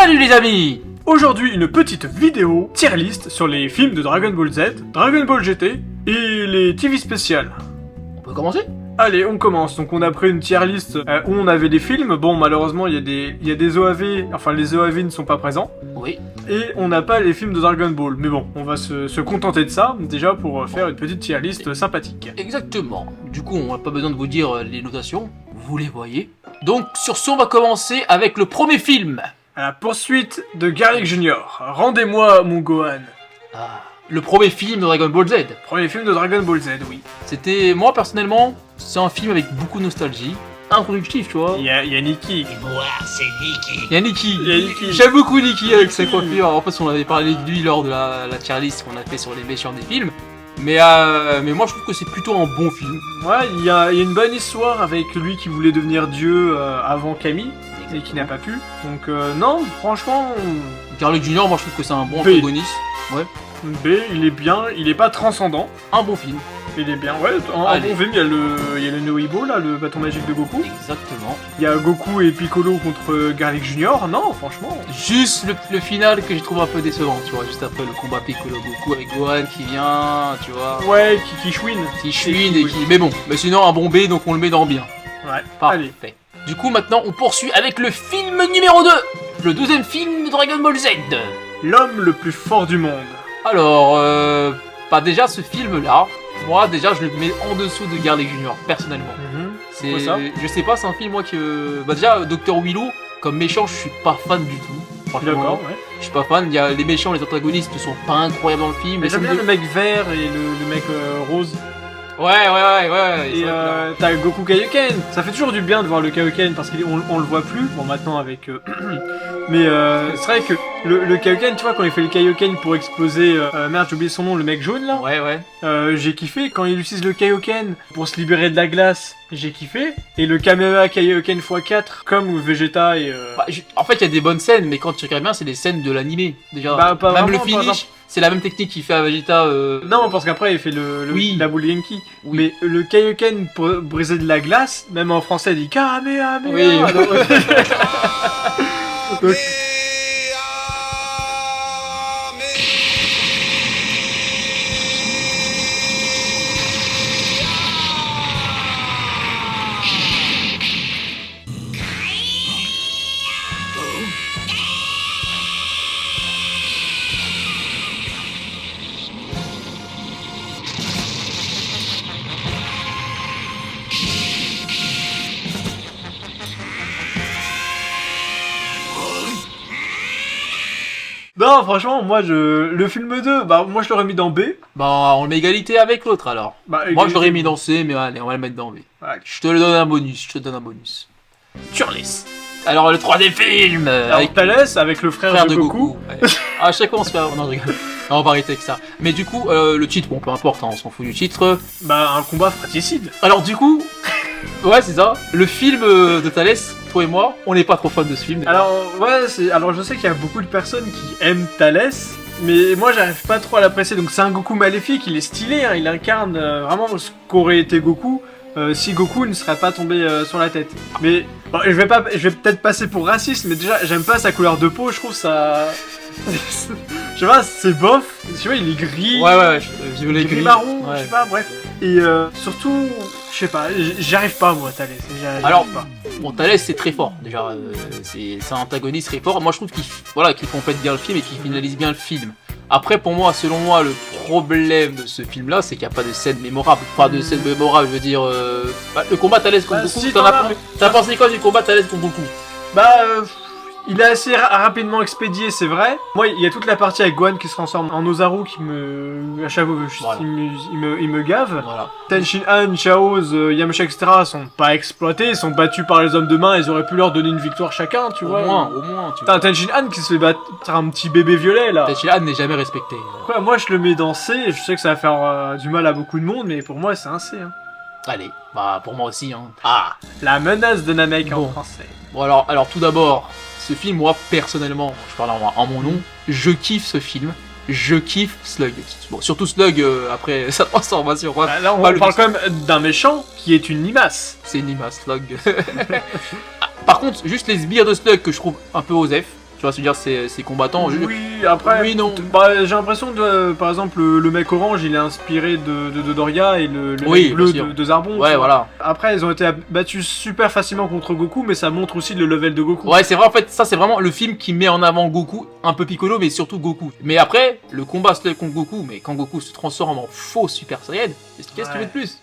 Salut les amis! Aujourd'hui, une petite vidéo tier list sur les films de Dragon Ball Z, Dragon Ball GT et les TV spéciales. On peut commencer? Allez, on commence. Donc on a pris une tier list où on avait des films. Bon, malheureusement, il y a des OAV, enfin les OAV ne sont pas présents. Oui. Et on n'a pas les films de Dragon Ball. Mais bon, on va se contenter de ça, déjà pour faire une petite tier list sympathique. Exactement. Du coup, on n'a pas besoin de vous dire les notations, vous les voyez. Donc sur ce, on va commencer avec le premier film. À la poursuite de Garlic Junior. Rendez-moi mon Gohan. Ah, le premier film de Dragon Ball Z. Premier film de Dragon Ball Z, oui. C'était, moi personnellement, c'est un film avec beaucoup de nostalgie. Introductif, tu vois. Il y a Nikki. Et moi, c'est Nikki. Il y a Nikki. Il y a Nikki. J'aime beaucoup Nikki avec sa Nikki. coiffure. En fait, on avait parlé de lui lors de la tier list qu'on a fait sur les méchants des films. Mais moi, je trouve que c'est plutôt un bon film. Ouais, il y a une bonne histoire avec lui qui voulait devenir Dieu avant Camille et qui n'a pas pu. Donc non, franchement, Garlic Junior, moi, je trouve que c'est un bon B. antagoniste. Ouais. B, il est bien, il est pas transcendant, Un bon film. il est bien. Ouais, un Allez. bon film, il y a le Noibo là, le bâton magique de Goku. Exactement. Il y a Goku et Piccolo contre Garlic Junior. Non, franchement. Juste le final que je trouve un peu décevant, tu vois, juste après le combat Piccolo Goku avec Gohan qui vient, tu vois, Ouais, qui chouine. qui chouine et qui... Mais bon, mais sinon un bon B, donc on le met dans bien. Ouais, Parfait. allez. Du coup, maintenant, on poursuit avec le film numéro 2, le deuxième film de Dragon Ball Z. L'homme le plus fort du monde. Alors, bah déjà, ce film-là, moi, déjà, je le mets en dessous de Garlic Junior, personnellement. C'est, Pourquoi ça je sais pas, c'est un film, moi, que... Bah déjà, Dr. Willow, comme méchant, je suis pas fan du tout. Franchement, D'accord, ouais. je suis pas fan. Il y a les méchants, les antagonistes ne sont pas incroyables dans le film. Mais Les j'aime scènes bien de- le mec vert et le mec rose. Ouais. Et c'est vrai que- t'as Goku Kaioken. Ça fait toujours du bien de voir le Kaioken parce qu'on le voit plus. Bon, maintenant avec. Mais c'est vrai que le Kaioken, tu vois, quand il fait le Kaioken pour exploser. Merde, j'ai oublié son nom, le mec jaune là. Ouais. J'ai kiffé. Quand il utilise le Kaioken pour se libérer de la glace, j'ai kiffé. Et le Kamehameha Kaioken x4, comme Vegeta et. Bah, en fait, il y a des bonnes scènes, mais quand tu regardes bien, c'est des scènes de l'animé. Déjà, Bah, pas même vraiment, le par finish, exemple. c'est la même technique qu'il fait à Vegeta. Non, parce qu'après il fait Oui. la boule Genki. Oui. Mais le Kaioken pour briser de la glace, même en français, il dit Kamehameha. Oui. Donc, non, franchement, moi, le film 2, bah, moi, je l'aurais mis dans B. Bah, on le met égalité avec l'autre alors. Bah, Moi, je l'aurais mis dans C, mais allez, on va le mettre dans B. Ouais. Je te le donne un bonus, Tu laisses. Alors, le troisième film Alors, avec Thalès, avec le frère, de Goku. Ouais. À chaque fois, on se fait. Non, je rigole. Non, on va arrêter avec ça. Mais du coup, le titre, bon, peu importe, hein, on s'en fout du titre. Bah, un combat fratricide. Alors, du coup, ouais, c'est ça. Le film de Thalès, toi et moi, on n'est pas trop fan de ce film. déjà. Alors, ouais, alors je sais qu'il y a beaucoup de personnes qui aiment Thalès, mais moi, j'arrive pas trop à l'apprécier. Donc, c'est un Goku maléfique, il est stylé, hein, il incarne vraiment ce qu'aurait été Goku. Si Goku ne serait pas tombé sur la tête. Mais bon, je vais peut-être passer pour raciste, mais déjà j'aime pas sa couleur de peau, je trouve ça. Je sais pas, c'est bof. Je sais pas, il est gris. Ouais, j'ai Il est les gris marron, Ouais. je sais pas, bref. Et surtout, je sais pas, j'arrive pas moi, Thalès. J'arrive Alors, pas. Bon, Thalès, c'est très fort. Déjà, c'est un antagoniste très fort. Moi, je trouve qu'il complète bien le film et qu'il finalise bien le film. Après, pour moi, selon moi, le problème de ce film-là, c'est qu'il n'y a pas de scène mémorable. Pas de scène mémorable, je veux dire. Le combat Thalès contre Bah, Goku, si, t'as pensé quoi du combat Thalès contre Goku? Bah, il est assez rapidement expédié, c'est vrai. Moi, il y a toute la partie avec Gohan qui se transforme en Ozaru qui à chaque fois, Voilà. il me gave. Voilà. Tenshin Han, Chaoz, Yamcha, etc. sont pas exploités, ils sont battus par les hommes de main, ils auraient pu leur donner une victoire chacun, tu vois. Au moins. Tu Putain, Tenshin Han qui se fait battre un petit bébé violet là. Tenshinhan n'est jamais respecté. Quoi, moi je le mets dans C, je sais que ça va faire du mal à beaucoup de monde, mais pour moi c'est un C. Hein. Allez, bah pour moi aussi. Hein. Ah. La menace de Namek en Bon. français. Bon alors tout d'abord, ce film, moi personnellement, je parle en mon nom, je kiffe ce film. Je kiffe Slug. Bon, surtout Slug après sa transformation. Ouais. Bah, là on Pas le- parle quand même d'un méchant qui est une limace. C'est Nima Slug. Ah, par contre, juste les sbires de Slug que je trouve un peu osef. vois, se dire ses combattants. Oui, après, Oui, non. Bah, j'ai l'impression que, par exemple, le mec orange, il est inspiré de Dodoria et le Oui, mec bleu bien sûr. de Zarbon. Ouais, tu vois. voilà. Après, ils ont été battus super facilement contre Goku, mais ça montre aussi le level de Goku. Ouais, c'est vrai, en fait, ça c'est vraiment le film qui met en avant Goku, un peu Piccolo, mais surtout Goku. Mais après, le combat Slug contre Goku, mais quand Goku se transforme en faux Super Saiyan, qu'est-ce que tu veux de plus?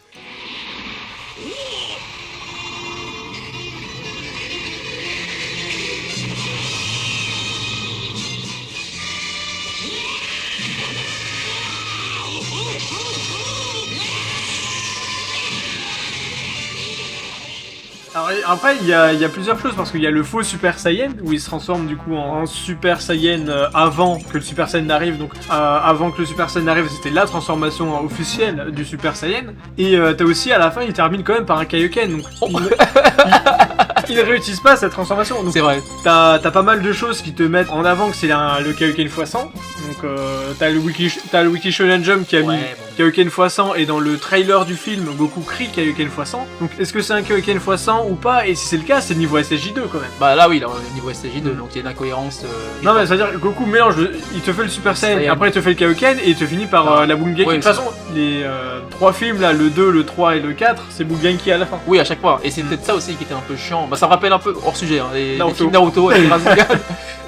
Alors, après, il y a plusieurs choses, parce qu'il y a le faux Super Saiyan, où il se transforme du coup en Super Saiyan avant que le Super Saiyan n'arrive. Donc, avant que le Super Saiyan n'arrive, c'était la transformation officielle du Super Saiyan. Et t'as aussi, à la fin, il termine quand même par un Kaioken. Donc, il réutilise pas cette transformation. Donc, C'est vrai. t'as pas mal de choses qui te mettent en avant que c'est le Kaioken x100. Donc, t'as le Wiki Shonen Jump qui a mis bon. Kaioken x100, et dans le trailer du film, Goku crie Kaioken x100. Donc, est-ce que c'est un Kaioken x100 ou pas? Et si c'est le cas, c'est le niveau SSJ2 quand même. Bah là, oui, là, au niveau STJ2, donc il y a une incohérence. Non, mais c'est-à-dire que Goku mélange, il te fait le Super Saiyan, Saiyan. après il te fait le Kaioken, et il te finit par la Bungenki. Ouais, De toute façon, les 3 films là, le 2, le 3 et le 4, c'est Bungenki à la fin. Oui, à chaque fois. Et c'est peut-être ça aussi qui était un peu chiant. Bah, ça me rappelle un peu hors sujet, hein, les Naruto. films Naruto et les Rasengan.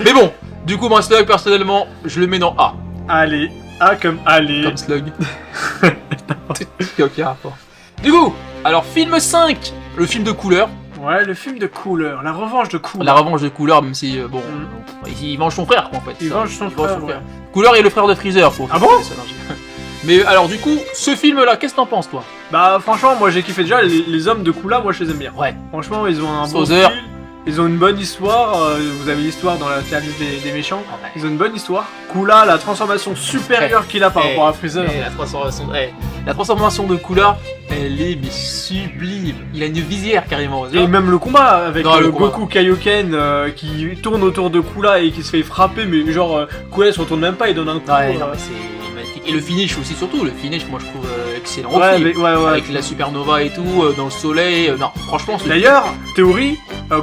Mais bon, du coup, moi, Slug, personnellement, je le mets dans A. Allez, A comme allez. Comme Slug. Aucun rapport. Du coup, alors, film 5, le film de couleur. Ouais, le film de Cooler, la revanche de Cooler. La revanche de couleur, même si, bon, il venge son frère, quoi, en fait. Il venge son frère, ouais. Couleur est le frère de Freezer, faut. Ah bon? Mais alors, du coup, ce film-là, qu'est-ce que t'en penses, toi? Bah, franchement, moi j'ai kiffé déjà, les hommes de Koola, moi je les aime bien. Ouais. Franchement, ils ont un bon Sauzer. style, ils ont une bonne histoire, vous avez l'histoire dans la liste des méchants, ils ont une bonne histoire. Koola, la transformation supérieure qu'il a par rapport à Freezer. La transformation de couleur, elle est mais sublime. Il a une visière carrément. Et même le combat avec Non, le combat. Goku Kaioken qui tourne autour de Koola et qui se fait frapper, mais genre Koola se retourne même pas, il donne un coup. Ouais, non, mais c'est magnifique. Et le finish aussi, surtout. Le finish, moi je trouve excellent Ouais, aussi. ouais. Avec la supernova et tout, dans le soleil. Non, franchement, c'est. D'ailleurs, théorie,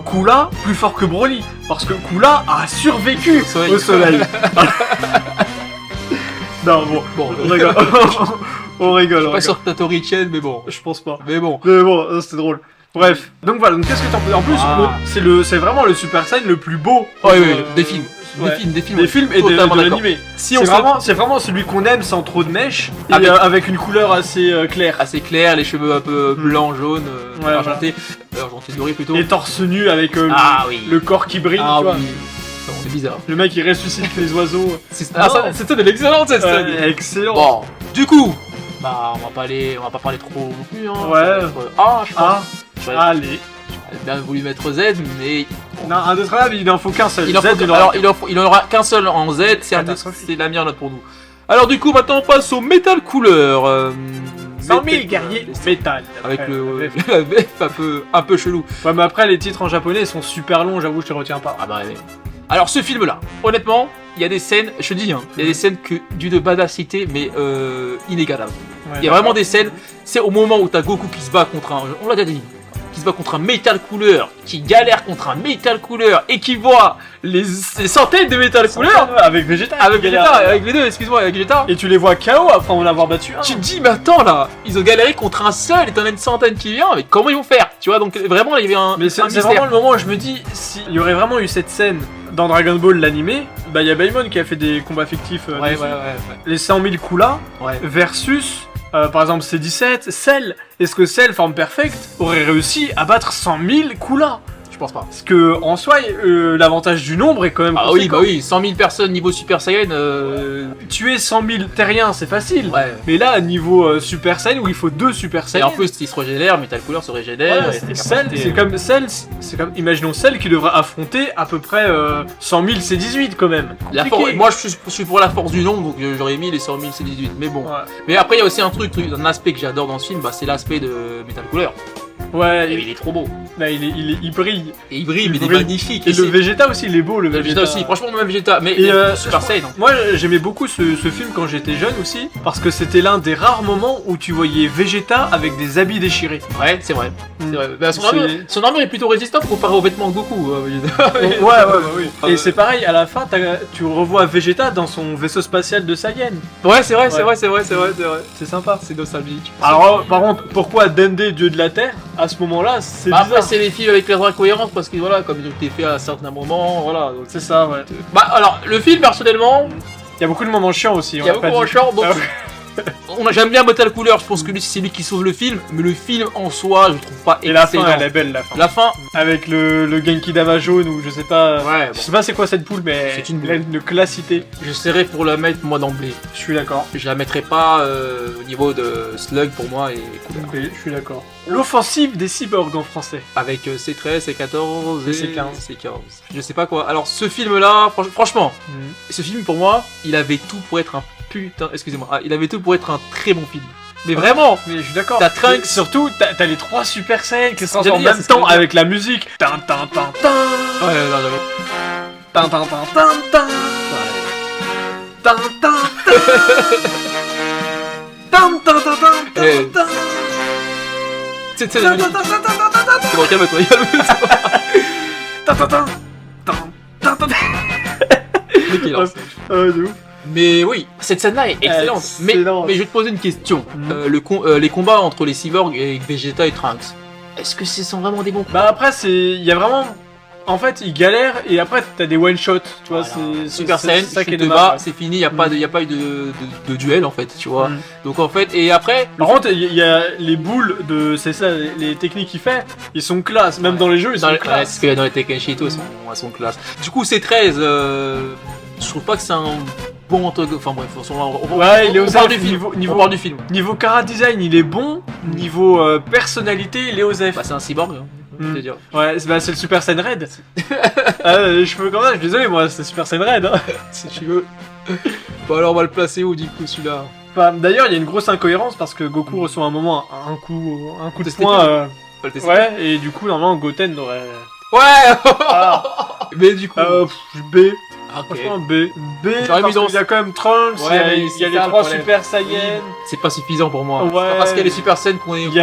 Koola plus fort que Broly, parce que Koola a survécu Soleil. au soleil. Non, bon, on rigole. On rigole. Je suis pas sûr que t'as Torichen, mais bon. Je pense pas. Mais bon. Mais bon, c'était drôle. Bref, donc voilà, donc qu'est-ce que t'en penses? En plus, c'est vraiment le Super Saiyan le plus beau. Oui, des films. Ouais. Des films. Des films et de Totalement d'accord. l'animé. Si on C'est vraiment celui qu'on aime sans trop de mèches et Avec- avec une couleur assez claire. assez clair, les cheveux un peu blancs, jaunes, Ouais, argentés, argentés dorés plutôt. Et torse nu avec Oui. le corps qui brille, Ah tu vois. oui. C'est bizarre. Le mec il ressuscite les oiseaux. C'était de l'excellente cette scène. Excellent. Bon, du coup, bah on va pas parler trop non plus. Hein. Ouais. Ça va être A, je pense. Ah, J'aurais allez. bien voulu mettre Z, mais Non, un de là, il en faut qu'un seul. il en Z, faut, il aura alors il en aura qu'un seul en Z. Catastrophique. C'est la meilleure note pour nous. Alors du coup, maintenant on passe au Metal Couleur. 100 000 guerriers métal. Avec Après, le bref. la VF un peu chelou. Ouais, mais après, les titres en japonais sont super longs, j'avoue, je te retiens pas. Ah bah ouais. Alors ce film-là, honnêtement, il y a des scènes, je te dis, hein, il y a des scènes d'une badassité, mais inégalable. Ouais, Il y a vraiment des scènes, c'est au moment où t'as Goku qui se bat contre on l'a déjà dit, qui se bat contre un Metal Couleur, qui galère contre un Metal Couleur, et qui voit les centaines de Metal Couleur, avec Vegeta. avec Vegeta, avec les deux, excuse-moi, avec Vegeta. Et tu les vois KO après en avoir battu un. Tu te dis, mais attends là, ils ont galéré contre un seul et t'en as une centaine qui vient, mais comment ils vont faire? Tu vois, donc vraiment, il y avait un. Mais c'est un mystère. vraiment le moment où je me dis, s'il y aurait vraiment eu cette scène dans Dragon Ball l'animé, bah il y a Baemon qui a fait des combats fictifs. Ouais, dessus. ouais. Les 100 000 Koola versus, par exemple, C17, Cell. Est-ce que Cell, forme perfect, aurait réussi à battre 100 000 Koola? Je pense pas. Parce que en soi, l'avantage du nombre est quand même Ah oui, conséquent. bah oui, 100 000 personnes niveau Super Saiyan. Tuer 100 000 terriens, c'est facile. Ouais. Mais là, à niveau Super Saiyan, où il faut 2 Super Et Saiyan. en plus, il se régénère, Metal Couleur se régénère. Ouais, et c'est Cell, c'est comme, imaginons Cell qui devrait affronter à peu près 100 000 C18 quand même. Compliqué. Moi, je suis pour la force du nombre, donc j'aurais mis les 100 000 C18. Mais bon. Ouais. Mais après, il y a aussi un aspect que j'adore dans ce film, bah, c'est l'aspect de Metal Couleur. Ouais, il est trop beau. là, il brille. Et il brille, mais il est brille. magnifique. Et le Vegeta aussi, il est beau, le Le Vegeta aussi, franchement, même Vegeta. Mais Et, Super Saiyan. Hein. Moi, j'aimais beaucoup ce film quand j'étais jeune aussi, parce que c'était l'un des rares moments où tu voyais Vegeta avec des habits déchirés. Ouais, c'est vrai. Mm. C'est vrai. Bah, son, C'est- armure est plutôt résistante comparé aux vêtements de Goku. Vegeta. Et c'est pareil, à la fin, tu revois Vegeta dans son vaisseau spatial de Saiyan. Ouais, c'est vrai, c'est Ouais. vrai. C'est sympa. C'est nostalgique. Alors, par contre, pourquoi Dende, dieu de la Terre, à ce moment-là, c'est Bah, bizarre. après, c'est les films avec les vraies cohérences parce que voilà, comme ils ont été faits à certains moments, voilà. Donc, C'est ça, ouais. bah, alors, le film, personnellement, Il y a beaucoup de moments chiants aussi. il y a beaucoup de chiant, donc. J'aime bien Metal Couleur, je pense que lui, c'est lui qui sauve le film, mais le film en soi, je trouve pas Et la excellent. fin, elle est belle, la fin. La fin, Avec le Genki Dama jaune ou je sais pas. ouais, Je sais pas c'est quoi cette poule, mais C'est une elle a une classité. j'essaierai pour la mettre moi d'emblée. Je suis d'accord. Je la mettrai pas au niveau de Slug pour moi et Couleur. Ok, je suis d'accord. L'offensive des cyborgs en français. Avec C13, C14 et C15. C15. Je sais pas quoi. Alors ce film là, franchement, Mhm. ce film pour moi, il avait tout pour être un putain. Excusez-moi. Ah, il avait tout pour être un très bon film. Mais vraiment. Mais je suis d'accord. T'as Trunks. Et surtout, t'as les 3 Super Saiyan qui C'est ce se que transforment en j'allais dire, même c'est ce que temps j'allais avec la musique. Tin tin tin tin. Ouais, non, non, Tin tin tin tin tin. ouais. Tin tin tin. Tin tin tin tin Eh. tin. C'est Tin tin tin tin tin tin tin. C'est bon, calme-toi. calme-toi. Tin tin tin. Tin tin tin. Mec, il est lancé. De ouf. Mais oui, cette scène-là est excellente. Mais, Excellente. mais je vais te poser une question. Mhm. Les combats entre les cyborgs et Vegeta et Trunks, est-ce que ce sont vraiment des bons Bah après, il y a vraiment... En fait, ils galèrent et après, t'as des one-shots, tu vois, Voilà. c'est Super Saiyan, ça qui tu est te dommage. bats, Ouais. c'est fini, y a pas eu de duel en fait, tu vois. Mm. Donc en fait, et après, Par contre, il y a les boules de... C'est ça, les techniques qu'il fait, ils sont classe. Même Ouais. dans les jeux, ils dans sont les, ouais, classe. c'est ce qu'il y a dans les Tenkaichi et tout, elles sont classe. Du coup, C13, je trouve pas que c'est un bon antagoniste. Enfin bref, Ouais, il est on aux parle elfes, du film. niveau- On parle du film. Niveau cara design, il est bon. Niveau personnalité, il est aux F. Bah, c'est un cyborg, hein, je Mm. veux dire. Ouais, c'est le Super Saiyan Red. Les cheveux comme ça, je suis désolé, moi, c'est Super Saiyan Red. Hein. Si tu veux. Bon, alors on va le placer où du coup celui-là? Enfin, d'ailleurs, il y a une grosse incohérence parce que Goku reçoit un moment un coup de Testé poing. On va le tester. Ouais, et du coup, normalement, Goten aurait. Ouais. Ah, Mais du coup. B. Ok. Franchement, B. B, J'aurais parce mis dans- qu'il y a quand même Trunks, Ouais, mais il y a c'est les ça, le 3 problème. Super Saiyan, C'est pas suffisant pour moi. Ouais. C'est pas parce qu'il y a les super scènes qu'on est. il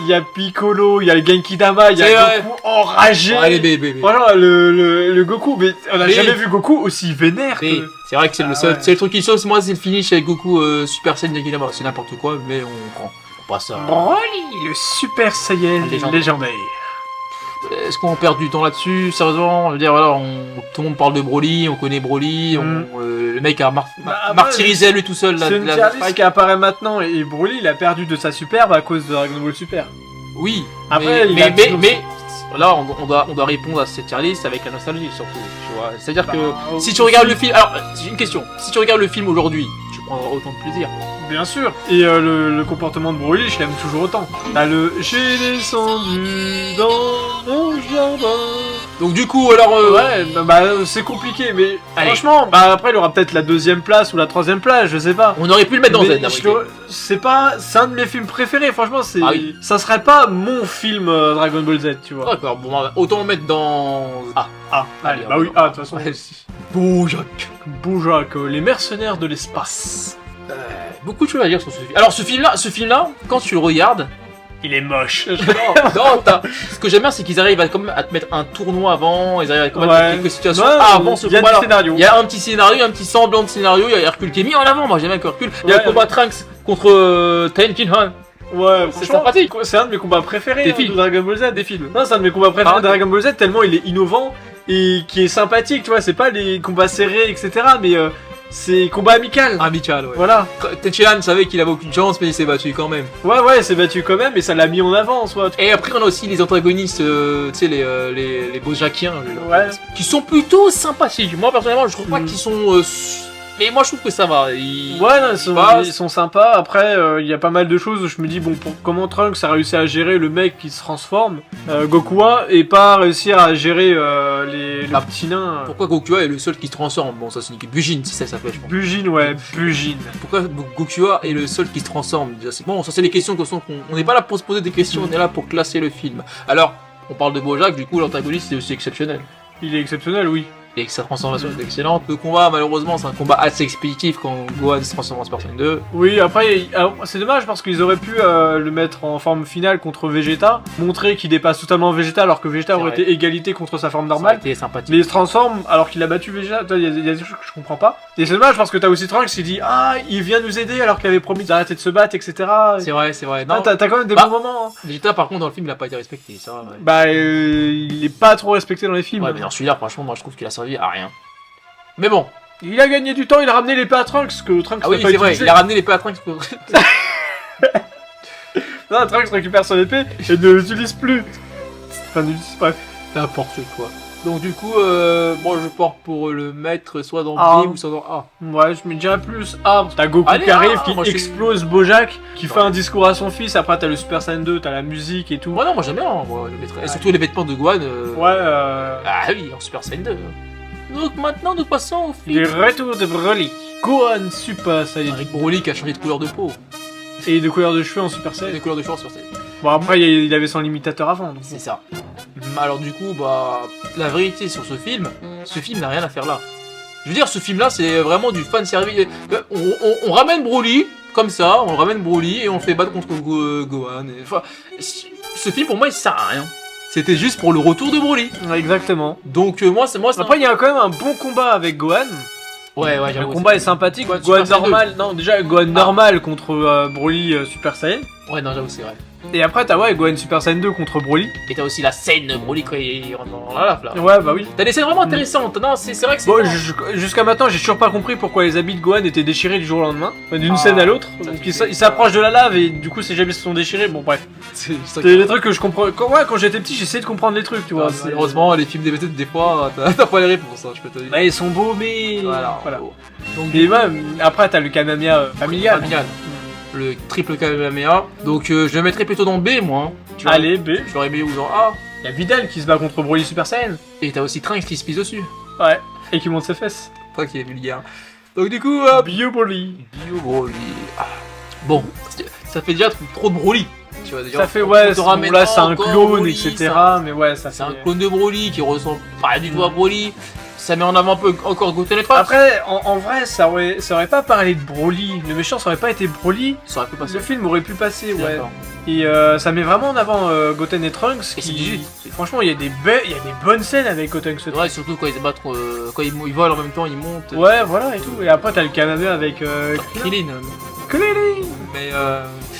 y a Piccolo, il y a le Genki Dama, il y C'est a vrai. Goku enragé. Allez, bébé. Voilà, le Goku, mais on a Mais- jamais vu Goku aussi vénère. Mais c'est vrai que c'est le Ah seul, ouais. c'est le truc qui sauce. Moi, c'est le finish avec Goku Super Saiyan Yakidama. C'est n'importe quoi, mais on prend. On passe à. Broly, le Super Saiyan légendaire. Est-ce qu'on perd du temps là-dessus? Sérieusement, je veux dire, voilà, tout le monde parle de Broly, on connaît Broly, le mec a Bah, après, martyrisé lui tout seul C'est une tier list qui apparaît maintenant et Broly il a perdu de sa superbe à cause de Dragon Ball Super. Oui, Après, il mais, a mais, toujours- mais là, on doit répondre à cette tier list avec la nostalgie surtout. Tu vois, c'est-à-dire Bah, que si tu regardes le film, alors j'ai une question. Si tu regardes le film aujourd'hui, tu prendras autant de plaisir. Bien sûr. Et le comportement de Broly, je l'aime toujours autant. T'as le j'ai descendu dans mon jardin. Donc du coup, alors Ouais, c'est compliqué, mais Allez. franchement, après il aura peut-être la 2ème place ou la 3ème place, je sais pas. on aurait pu le mettre dans Mais Z. c'est un de mes films préférés, franchement, Ah oui. ça serait pas mon film Dragon Ball Z, tu vois. D'accord, bon, autant le mettre dans. Ah, Allez, allez, bah on oui, va- de toute façon. ouais, si. Bojack. Bojack, les mercenaires de l'espace. Beaucoup de choses à dire sur ce film. Alors ce film-là, quand tu le regardes, Il est moche. non, ce que j'aime bien, c'est qu'ils arrivent à, quand même à te mettre un tournoi avant, ils arrivent à combattre Ouais. quelques situations Ouais, avant ce il y a combat-là. du scénario. Il y a un petit scénario, un petit semblant de scénario, il y a Hercule qui est mis en avant, moi j'aime bien que Hercule. Il y a Ouais, le combat Trunks contre Tenkin Han, Ouais, c'est franchement, sympathique. c'est un de mes combats préférés Des de films. Dragon Ball Z. des films. Non, c'est un de mes combats préférés Ah, de Dragon Ball Z tellement il est innovant et qui est sympathique, tu vois. C'est pas les combats serrés, etc. Mais c'est combat amical. Amical, ouais. Voilà. Tenchi-Han savait qu'il avait aucune chance, mais il s'est battu quand même. Ouais, c'est battu quand même, et ça l'a mis en avant en soi. Et après, on a aussi les antagonistes, tu sais, les Bojakiens, Ouais. qui sont plutôt sympathiques. Moi, personnellement, je trouve pas Mm. qu'ils sont Mais moi je trouve que ça va. Ouais, non, ils sont sympas. Après, il y a pas mal de choses où je me dis, bon, comment Trunks a réussi à gérer le mec qui se transforme, Gokua, et pas réussir à gérer le petit nain. Pourquoi Gokua est le seul qui se transforme? Bon, ça c'est Bujin, si ça s'appelle, je pense. Bujin, ouais, Bujin. Pourquoi Gokua est le seul qui se transforme? Déjà, bon, ça c'est les questions on n'est pas là pour se poser des questions, on est là pour classer le film. Alors, on parle de Bojack, du coup l'antagoniste est aussi exceptionnel. Il est exceptionnel, oui. Et que sa transformation est excellente. Le combat, malheureusement, c'est un combat assez expéditif quand Gohan se transforme en Super Saiyan 2. Oui, après, c'est dommage parce qu'ils auraient pu le mettre en forme finale contre Vegeta, montrer qu'il dépasse totalement Vegeta alors que Vegeta aurait été égalité contre sa forme normale. C'était sympathique. Mais il se transforme alors qu'il a battu Vegeta. Il y a des trucs que je comprends pas. Et c'est dommage parce que t'as aussi Trunks qui dit ah, il vient nous aider alors qu'il avait promis d'arrêter de se battre, etc. C'est vrai. Non, ah, t'as quand même des bons moments. Hein. Vegeta, par contre, dans le film, il a pas été respecté, ça va. Ouais. Bah, il est pas trop respecté dans les films. Ouais, mais dans celui-là, franchement, moi je trouve qu'il a servi à rien. Mais bon. Il a gagné du temps, il a ramené l'épée à Trunks que Trunks ah oui, c'est vrai, il a ramené l'épée à Trunks. Non, Trunks récupère son épée et ne l'utilise plus. Enfin, bref. N'importe quoi. Donc du coup, moi je porte pour le mettre soit dans B ou soit dans A. Ouais, je me dirais plus A. T'as Goku qui arrive, qui explose Bojack, qui fait un discours à son fils. Après t'as le Super Saiyan 2, t'as la musique et tout. Ouais, non, moi j'aime bien. Moi, et surtout les vêtements de Gohan. Ah oui, en Super Saiyan 2. Donc maintenant nous passons au film. Le retour de Broly. Gohan Super Saiyan. Avec Broly qui a changé de couleur de peau. Et de couleur de cheveux en Super Saiyan. Et de couleur de cheveux en Super Saiyan. Bon après il avait son limitateur avant. C'est ça. Alors du coup, bah, la vérité sur ce film n'a rien à faire là. Je veux dire, ce film là c'est vraiment du fanservice. On ramène Broly, comme ça, on ramène Broly et on le fait battre contre Gohan. Enfin, ce film pour moi il sert à rien. C'était juste pour le retour de Broly. Exactement. Donc moi c'est après il y a quand même un bon combat avec Gohan. Ouais, le combat est sympathique. Gohan normal, non déjà Gohan normal contre Broly Super Saiyan. Ouais, non, j'avoue c'est vrai. Et après t'as Gohan Super Saiyan 2 contre Broly. Et t'as aussi la scène Broly quand il rentre dans la lave là. Ouais, bah oui. T'as des scènes vraiment intéressantes. Non, c'est vrai que c'est. Bon, jusqu'à maintenant j'ai toujours pas compris pourquoi les habits de Gohan étaient déchirés du jour au lendemain, d'une scène à l'autre. Donc il s'approche de la lave et du coup ses habits se sont déchirés. Bon bref. C'est des trucs que je comprends. Quand j'étais petit j'essayais de comprendre les trucs, tu vois. Heureusement les films DBT des fois t'as pas les réponses, hein, je peux te dire. Bah ils sont beaux mais. Voilà. Donc et après t'as le Kamehameha familial. Le triple Kamehameha. Donc je le mettrais plutôt dans B moi. Tu allez, B. Je l'aurais mis où dans A. Il y a Videl qui se bat contre Broly Super Saiyan. Et t'as aussi Trunks qui se pisse dessus. Ouais. Et qui monte ses fesses. Toi qui est vulgaire. Donc du coup, Bio Broly. Bon, ça fait déjà trop de Broly. Tu vois, déjà, ça fait là c'est un clone, Broly, etc. Mais ouais, ça c'est un clone de Broly qui ressemble pas du tout à Broly. Ça met en avant un peu encore Goten et Trunks. Après, en vrai, ça aurait pas parlé de Broly. Le méchant, ça aurait pas été Broly. Ça aurait pu passer. Le film aurait pu passer, ouais. Et ça met vraiment en avant Goten et Trunks. Franchement, il y a des bonnes scènes avec Goten et Trunks. Ouais, surtout quand ils se battent, quand ils volent en même temps, ils montent. Ouais, voilà et tout. Et après, t'as le Kamehameha avec Krillin. Krillin.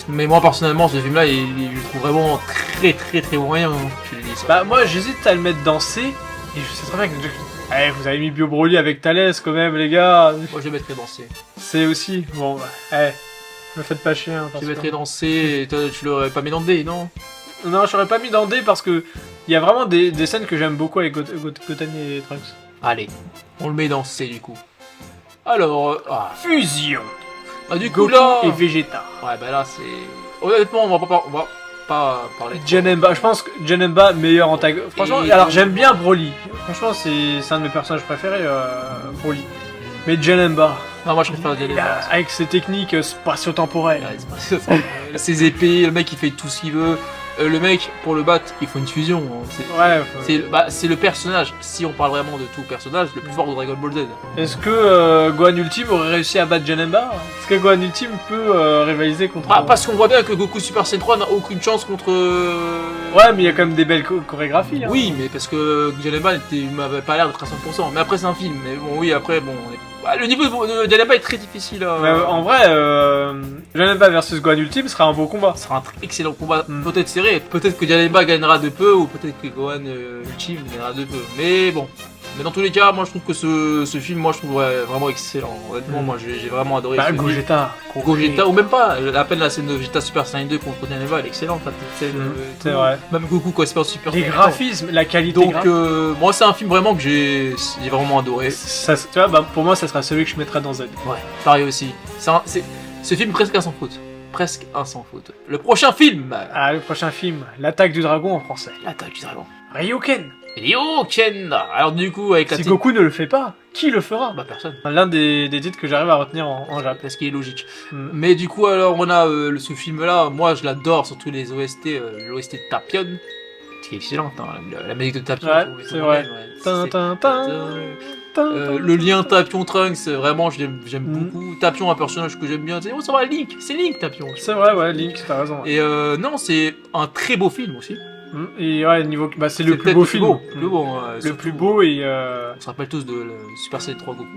Mais moi personnellement, ce film-là, je le trouve vraiment très moyen. Bah moi, j'hésite à le mettre dans C. Et je sais très bien que vous avez mis Bio Broly avec Thalès quand même, les gars. Moi, je le mettrais dans C. C aussi. Bon, bah, me faites pas chier. Hein, je le mettrais dans C. Et toi, tu l'aurais pas mis dans D, non? Non, je l'aurais pas mis dans D parce que il y a vraiment des scènes que j'aime beaucoup avec Goten et Trunks. Allez, on le met dans C du coup. Alors, fusion. Ah, du coup Goku là. Et Vegeta. Ouais, bah là c'est. Honnêtement, on va pas parler. Janemba, je pense que Janemba meilleur antagoniste. Franchement, alors j'aime bien Broly. Franchement, c'est un de mes personnages préférés, Broly. Mais Janemba. Non, moi je préfère Janemba. Avec ses techniques spatio-temporelles. Ses épées, le mec il fait tout ce qu'il veut. Le mec, pour le battre, il faut une fusion. C'est le personnage, si on parle vraiment de tout personnage, le plus fort de Dragon Ball Z. Est-ce que Gohan Ultime aurait réussi à battre Janemba? Est-ce que Gohan Ultime peut rivaliser contre... parce qu'on voit bien que Goku Super Saiyan 3 n'a aucune chance contre... Ouais, mais il y a quand même des belles chorégraphies. Hein. Oui, mais parce que Janemba m'avait pas l'air d'être à 100%. Mais après c'est un film, mais bon, oui, après, bon... le niveau de Janemba est très difficile. En vrai, Janemba versus Gohan Ultime sera un beau combat. Ce sera un excellent combat, peut-être serré. Peut-être que Janemba gagnera de peu, ou peut-être que Gohan Ultime gagnera de peu. Mais bon, Mais dans tous les cas, moi je trouve que ce film, moi je trouve vraiment excellent. Honnêtement, moi j'ai vraiment adoré. Bah, ce film. Gogeta, ou même pas, à peine la scène de Vegeta Super Saiyan 2 contre Neva, elle est excellente, la petite scène. C'est vrai. Même Goku quand il se passe Super Les Saiyan. graphismes, la qualité. Donc, moi c'est un film vraiment que j'ai vraiment adoré. Ça, tu vois, bah, pour moi, ça sera celui que je mettrais dans Z. Ouais, pareil aussi. Ce film presque un sans faute. Presque un sans faute. Le prochain film, Ah, le prochain film, L'attaque du dragon en français. L'attaque du dragon. Ryuken. Ryoken. Alors du coup, avec la Si petite... Goku ne le fait pas, qui le fera? Bah personne. L'un des titres que j'arrive à retenir en Japon. Parce qu'il est logique. Mm. Mais du coup, alors, on a ce film-là, moi je l'adore, surtout les OST, l'OST de Tapion, qui est excellente, hein, la musique de Tapion. Ouais, tout c'est vrai. ouais, Tin, c'est- tin, tin. le lien Tapion-Trunks, vraiment, j'aime Mm. beaucoup. Tapion, un personnage que j'aime bien. Oh, ça va, Link, c'est Link, Tapion. C'est vrai, ouais, Link, t'as raison. Ouais. Et non, c'est un très beau film aussi. Et ouais, niveau, bah, c'est le plus peut-être beau film. Le plus beau, hein, Le surtout. plus beau et. On se rappelle tous de Super Saiyan 3 Goku.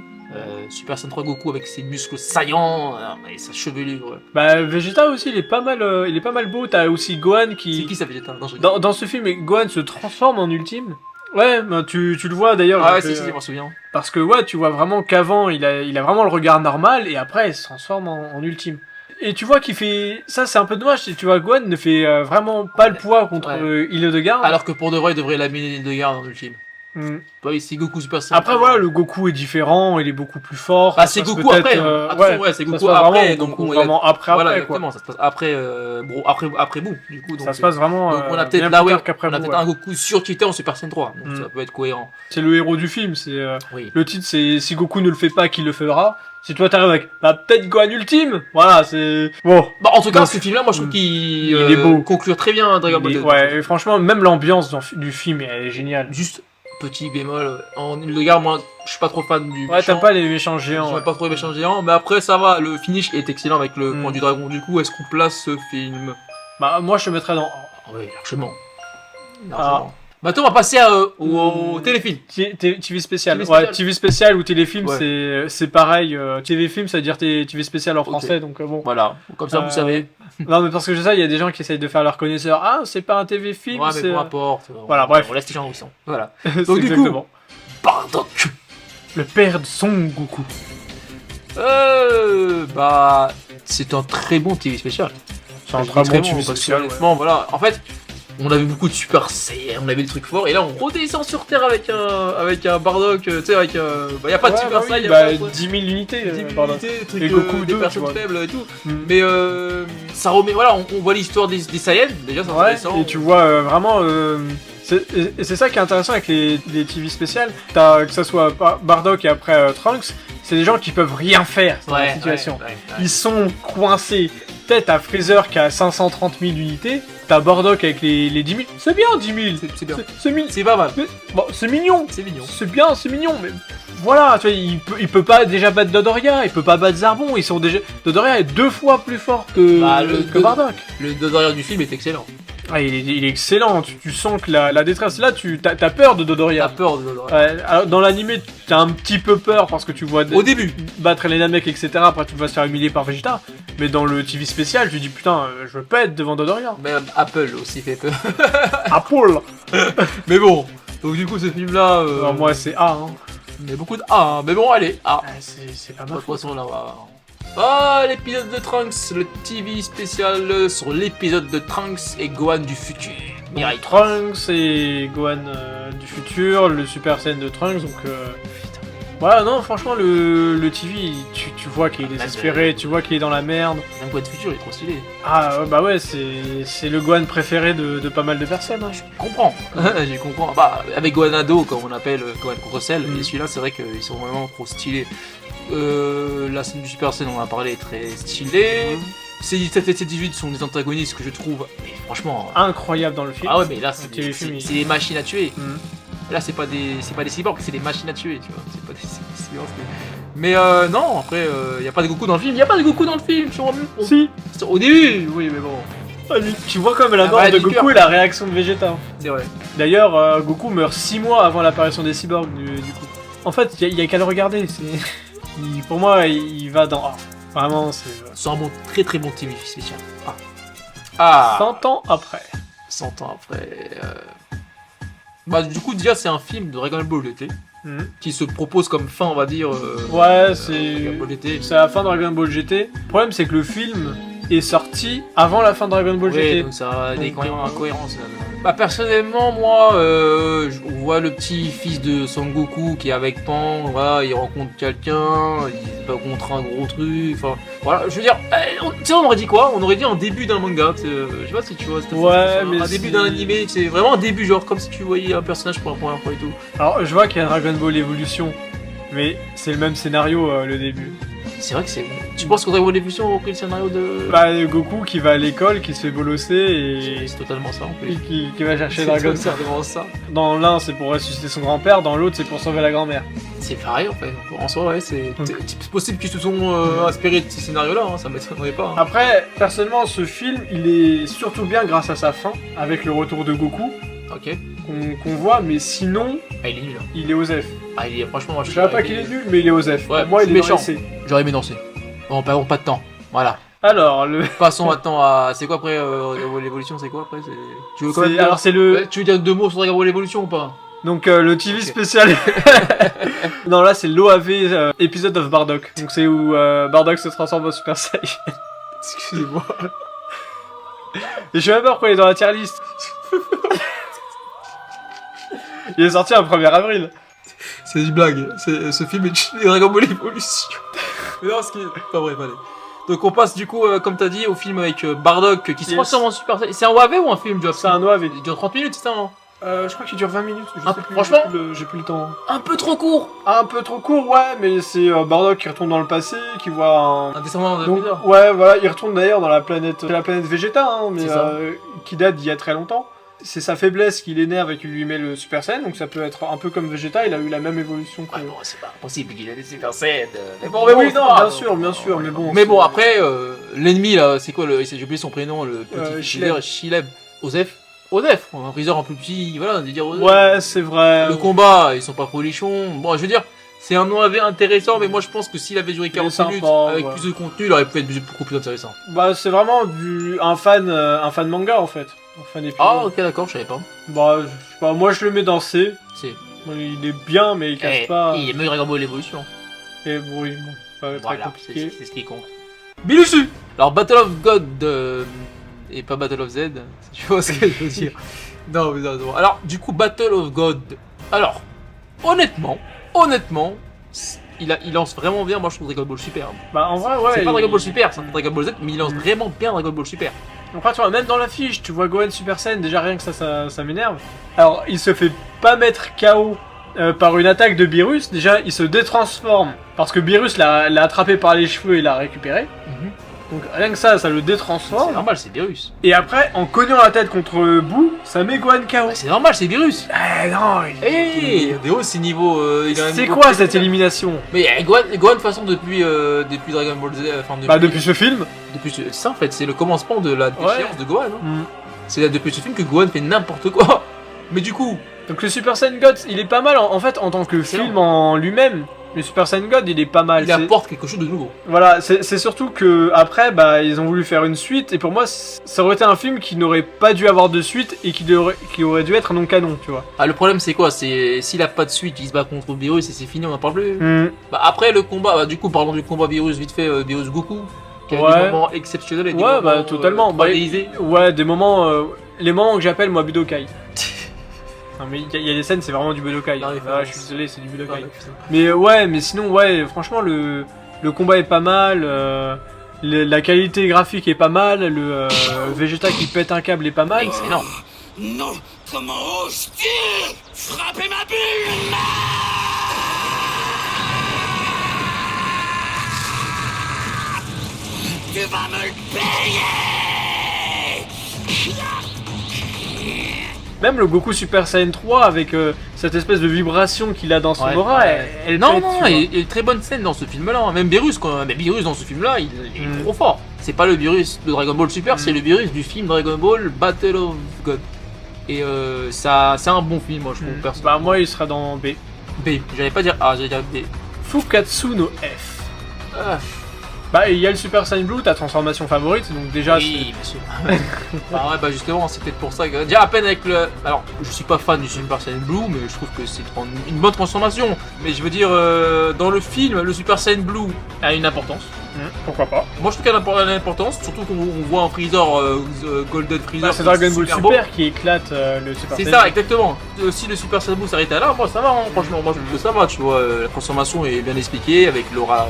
Super Saiyan 3 Goku avec ses muscles saillants et sa chevelure. Bah, Vegeta aussi, il est pas mal beau. T'as aussi Gohan C'est qui. qui ça, Vegeta? Non, je rigole. Dans ce film, Gohan se transforme en ultime. Ouais, bah, tu le vois d'ailleurs. Ah ouais, donc, si, je m'en souviens. Parce que ouais, tu vois vraiment qu'avant, il a vraiment le regard normal et après, il se transforme en ultime. Et tu vois qu'il fait... Ça, c'est un peu dommage. Tu vois, Gohan ne fait vraiment pas le poids contre Ouais. Hildegarde. Alors que pour de vrai, il devrait l'amener de garde dans le film. Mm. Bah oui, c'est Goku Super Saiyan. Après, voilà, le Goku est différent, il est beaucoup plus fort. Bah, Ça c'est se passe Goku peut-être, après. Attention, ouais, c'est ça Goku se passe après. Vraiment, Donc, Goku on vraiment après, voilà, quoi. exactement. Ça se passe après, après Boo, du coup. Donc, Ça se passe vraiment. donc on a bien peut-être plus là, ouais, tard qu'après on a Boo, peut-être ouais. un Goku surcheaté en Super Saiyan 3. Donc Mm. ça peut être cohérent. C'est le héros du film. C'est Oui. le titre, c'est si Goku ne le fait pas, qui le fera. Si toi t'arrives avec, bah peut-être Gohan ultime. Voilà, c'est bon. Bah, en tout cas, Donc, ce film-là, moi je trouve qu'il il est beau. conclut très bien Dragon Ball Z. Ouais, et franchement, même l'ambiance du film elle est géniale. Juste petit bémol. En Hildegarde, moi je suis pas trop fan du. Ouais, méchant. t'aimes pas les méchants géants. J'aime Ouais. pas trop les méchants géants, mais après ça va. Le finish est excellent avec le Mm. point du dragon. Du coup, est-ce qu'on place ce film? Bah moi je te mettrais dans Oui, largement. Ah. Maintenant, on va passer au téléfilm. TV spécial. TV Ouais, spécial. TV spécial ou téléfilm, Ouais. c'est pareil. TV film, ça veut dire TV spécial en français, donc bon. Voilà, comme ça vous savez. Non, mais parce que je sais, il y a des gens qui essayent de faire leur connaisseur. Ah, c'est pas un TV film, Ouais, mais c'est. peu importe. Voilà, bref. On laisse les gens où ils sont. Voilà. C'est Donc, du coup, exactement. Bardock. Le père de Son Goku. Bah, c'est un très bon TV spécial. C'est un Je très dis bon bon, TV parce que, spécial. Ouais. honnêtement, voilà. En fait, on avait beaucoup de Super Saiyan, on avait des trucs forts, et là on redescend sur Terre avec un Bardock, tu sais, avec un. Bah, y a pas de Ouais, Super bah oui, Saiyan, bah, y a pas de 10 000 unités. 10 000 pardon. unités, trucs, Et Goku des 2, tu personnes vois. faibles et tout. Mm. Mais ça remet, voilà, on voit l'histoire des Saiyans, déjà c'est Ouais, intéressant. et tu vois vraiment. Et c'est ça qui est intéressant avec les TV spéciales. T'as, que ça soit Bardock et après Trunks, c'est des gens qui peuvent rien faire dans la situation. ouais. Ils sont coincés. Peut-être t'as Freezer qui a 530 000 unités, t'as Bardock avec les 10 000. C'est bien 10 000. C'est bien. C'est C'est pas mal, bon, c'est mignon. c'est mignon. C'est bien, c'est mignon, mais voilà, tu vois, il peut pas déjà battre Dodoria, il peut pas battre Zarbon, ils sont déjà... Dodoria est 2 fois plus fort que, Bah, que Bardock. Le derrière du film est excellent. Ah, il est excellent, tu sens que la détresse, là, t'as peur de T'as Dodoria. peur de Dodoria. Ouais, alors, dans l'animé, t'as un petit peu peur parce que tu vois Au début. battre les Namek, etc. Après, tu vas se faire humilier par Vegeta. Mais dans le TV spécial, tu dis putain, je veux pas être devant Dodoria. Même Apple aussi fait peur. Apple. Mais bon, donc du coup ce film-là, Alors, moi, c'est A. Hein. il y a beaucoup de A, hein. Mais bon allez, A. Ah, c'est pas De ma toute faute. façon là, on va... Ah, l'épisode de Trunks, le TV spécial sur l'épisode de Trunks et Gohan du futur. Mirai Trunks et Gohan du futur, le Super Saiyan de Trunks, donc voilà, non, franchement, le TV, tu vois qu'il est désespéré, tu vois qu'il est dans la merde. Même Gohan du futur, il est trop stylé. Ah, bah ouais, c'est le Gohan préféré de pas mal de personnes. Hein. Je comprends, je comprends. Bah, avec Gohan Ado, comme on appelle Gohan contre Cell, Mm. et celui-là, c'est vrai qu'ils sont vraiment trop stylés. La scène du Super Saiyan, on en a parlé, est très stylée. C17 et C18 sont des antagonistes que je trouve, mais franchement... Incroyable dans le film. Ah ouais, mais là, c'est Le téléfilm, c'est des machines à tuer. Mhm. Là, c'est pas des cyborgs, c'est des machines à tuer, tu vois. C'est pas des cyborgs. Mais non, après, y a pas de Goku dans le film. Y a pas de Goku dans le film. Si, Au début, oui, mais bon, tu vois comme la Ah, mort ouais, de du Goku cœur. et la réaction de Vegeta. c'est vrai. D'ailleurs, Goku meurt 6 mois avant l'apparition des cyborgs, du coup. En fait, il y a qu'à le regarder. Pour moi, il va dans A. Vraiment, c'est... C'est un bon, très très bon TV spécial. Ah. 100 ans après. 100 ans après. Bah, du coup, déjà, c'est un film de Dragon Ball GT. qui se propose comme fin, on va dire. Ouais, c'est. Dragon Ball GT. C'est la fin de Dragon Ball GT. Le problème, c'est que le film est sorti avant la fin de Dragon Ball Ouais, GT. donc ça a des Donc, incohérences. Là. Bah, personnellement, moi, on voit le petit fils de Son Goku qui est avec Pan, voilà, il rencontre quelqu'un, il se bat contre un gros truc, enfin, voilà, je veux dire, tu sais, on aurait dit quoi? On aurait dit un début d'un manga, je sais pas si tu vois, Ouais, mais un début d'un animé, c'est vraiment un début, genre, comme si tu voyais un personnage pour la première fois et tout. Alors, je vois qu'il y a Dragon Ball Evolution, mais c'est le même scénario, le début. C'est vrai que c'est. Tu penses qu'Audrey Evolution a repris le scénario de. Bah, Goku qui va à l'école, qui se fait bolosser et. C'est totalement ça en plus. Et qui va chercher Dragon C'est Ball. vraiment ça. Dans l'un, c'est pour ressusciter son grand-père, dans l'autre, c'est pour sauver la grand-mère. C'est pareil en fait. En soi, ouais, c'est possible qu'ils se sont inspirés de ces scénarios-là, hein, ça m'étonnerait pas. Hein. Après, personnellement, ce film, il est surtout bien grâce à sa fin, avec le retour de Goku, Ok. qu'on voit, mais sinon, Ah, il est nul. Hein. il est Osef. Ah, il est franchement. Moi, Je savais pas qu'il est nul, mais il est Osef. Ouais, Pour moi, il c'est est méchant. méchant. J'aurais aimé danser. Bon, pas de temps. Voilà. Alors, le. Passons maintenant à. C'est quoi après l'évolution? C'est quoi après? Tu veux quand même. Alors, c'est le. Ouais, tu veux dire deux mots sur Dragon Ball Evolution ou pas? Donc, le TV Ok. spécial. Non, là, c'est l'OAV Episode of Bardock. Donc, c'est où Bardock se transforme en Super Saiyan. Excusez-moi. Et je sais même pas pourquoi il est dans la tier list. Il est sorti un 1er avril. C'est une blague. Ce film est Dragon Ball Evolution. Mais non, ce qui est pas vrai, allez. Donc on passe du coup, comme t'as dit, au film avec Bardock qui se Yes. transforme en Super Saiyan. C'est un OAV ou un film, Joff? C'est un OAV. Il dure 30 minutes, c'est ça, hein? Je crois qu'il dure 20 minutes. Je Ah, sais plus, franchement j'ai plus le temps. Un peu trop court. Un peu trop court, ouais, mais c'est Bardock qui retourne dans le passé, qui voit un. Un descendant de Donc, Vader. ouais, voilà, il retourne d'ailleurs dans la planète Vegeta, hein, mais C'est ça. qui date d'il y a très longtemps. C'est sa faiblesse qui l'énerve et qui lui met le Super Saiyan, donc ça peut être un peu comme Vegeta, il a eu la même évolution que. Ouais, bon, c'est pas possible qu'il ait des Super Saiyan. Mais Bon, mais oui, c'est non, pas bien grave. sûr, mais bon. Mais bon, c'est- après, l'ennemi là, c'est quoi le. J'ai oublié son prénom, le petit Shileb. Shileb. Osef. Un Freezer un peu petit, voilà, de dire Osef. Ouais, c'est vrai. Le combat, ils sont pas folichons. Bon, je veux dire, c'est un OAV intéressant, mais moi je pense que s'il avait duré 40 sympa, minutes avec ouais. plus de contenu, il aurait pu être beaucoup plus intéressant. Bah, c'est vraiment un fan manga en fait. Un fan épisode. Ah, ok, d'accord, je savais pas. Bah, je sais pas, moi je le mets dans C. C'est. Bon, il est bien, mais il casse Eh, pas. il est mieux Dragon Ball Evolution. Et bon, oui, bon, c'est pas très Voilà, compliqué. c'est ce qui compte. Bilusu. Alors, Battle of God et pas Battle of Z, si tu vois ce que je veux dire. Non, mais non. Alors, du coup, Battle of God. Alors, honnêtement, il lance vraiment bien. Moi, je trouve Dragon Ball Super. Bah, en vrai, ouais. C'est pas il- Dragon Ball Super, c'est Dragon Ball Z, mais il lance vraiment bien Dragon Ball Super. Après, tu vois, même dans l'affiche, tu vois Gohan Super Saiyan, déjà rien que ça m'énerve. Alors, il se fait pas mettre KO par une attaque de Beerus. Déjà, il se détransforme parce que Beerus l'a attrapé par les cheveux et l'a récupéré. Donc, rien que ça le C'est détransforme. normal, c'est Beerus. Et après, en cognant la tête contre Boo, ça met Gohan KO. Bah, c'est normal, c'est Beerus. Eh non, Hey, Beerus, c'est niveau. Il a un c'est niveau quoi très cette très- élimination? Mais Gohan, de toute façon, depuis Dragon Ball Z, enfin Bah, depuis ce film. c'est ça en fait, c'est le commencement de la déchéance de Gohan. Hein. Mm. C'est depuis ce film que Gohan fait n'importe quoi. Mais du coup, Donc, le Super Saiyan God, il est pas mal en fait en tant que C'est film en lui-même. Le Super Saiyan God, il est pas mal. il C'est- apporte quelque chose de nouveau. Voilà, c'est surtout que après, bah, ils ont voulu faire une suite, et pour moi, ça aurait été un film qui n'aurait pas dû avoir de suite et qui aurait dû être non canon, tu vois. Ah, le problème c'est quoi? C'est s'il a pas de suite, il se bat contre Beerus et c'est fini, on en parle plus. Hmm. Bah, après le combat, bah, du coup, parlons du combat Beerus vite fait, Beerus Goku, qui a Ouais. des moments exceptionnels et des Ouais, moments, bah, totalement. Bah, 3Disés. Ouais, des moments, les moments que j'appelle moi Budokai. Non mais il y a des scènes, c'est vraiment du Budokai. La Ah, référence. je suis désolé, c'est du Budokai. Ouais, putain. Mais ouais, mais sinon, ouais, franchement, le combat est pas mal. La qualité graphique est pas mal. Le Vegeta qui pète un câble est pas mal. Excellent. Non, comment oses-tu frapper ma bulle? Tu vas me le payer! Même le Goku Super Saiyan 3 avec cette espèce de vibration qu'il a dans son Ouais, aura, ouais. elle Non, pète, non, tu vois. il y a une très bonne scène dans ce film-là. Hein. Même Beerus, mais Beerus dans ce film-là, il est Mm. trop fort. C'est pas le Beerus de Dragon Ball Super, c'est le Beerus du film Dragon Ball Battle of God. Et ça, c'est un bon film, moi je trouve. Perso. Bah moi il sera dans B. B, j'allais pas dire A, j'allais dire B. Fukatsu no F. Ah, Bah, il y a le Super Saiyan Blue, ta transformation favorite, donc déjà. Oui, bien sûr. Ah ouais, bah justement, c'est peut-être pour ça que. Déjà, à peine avec le. Alors, je suis pas fan du Super Saiyan Blue, mais je trouve que c'est une bonne transformation. Mais je veux dire, dans le film, le Super Saiyan Blue a une importance. Pourquoi pas. Moi, je trouve qu'elle a une importance, surtout qu'on voit un Freezer, Golden Freezer. Bah, c'est Dragon Ball super beau. Super qui éclate le Super C'est Saiyan. ça, exactement. Si le Super Saiyan Blue s'arrêtait là, moi ça va, hein. Franchement, moi je trouve que ça va, tu vois. La transformation est bien expliquée avec l'aura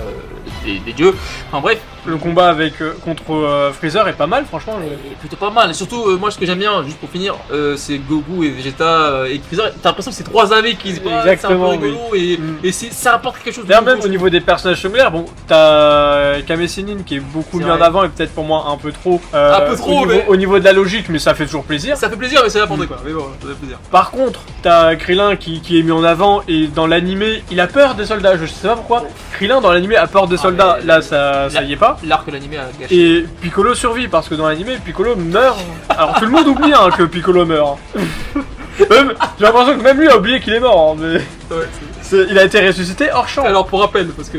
des dieux. Enfin bref, Le combat avec contre Freezer est pas mal, franchement. est plutôt pas mal. Et surtout, moi ce que j'aime bien, juste pour finir, c'est Goku et Vegeta et Freezer. T'as l'impression que c'est trois AV qui se battent, c'est un peu Exactement, rigolo et ça apporte quelque chose de D'ailleurs, même nouveau. au niveau des personnages secondaires, bon, t'as Kame Sennin qui est beaucoup C'est mis en vrai. avant et peut-être pour moi un peu trop. Un peu trop, mais- au niveau de la logique, mais ça fait toujours plaisir. Ça fait plaisir, mais c'est n'importe quoi. Mais bon, ça fait plaisir. Par contre, t'as Krillin qui est mis en avant et dans l'animé, il a peur des soldats. Je sais pas pourquoi. Krillin dans l'animé a peur des soldats. mais- Là, ça y est pas. L'arc de l'animé a gâché. Et Piccolo survit parce que dans l'animé, Piccolo meurt. Alors tout le monde oublie hein, que Piccolo meurt. Même- J'ai l'impression que même lui a oublié qu'il est mort. Hein, mais Ouais, il a été ressuscité hors champ. alors pour rappel, parce que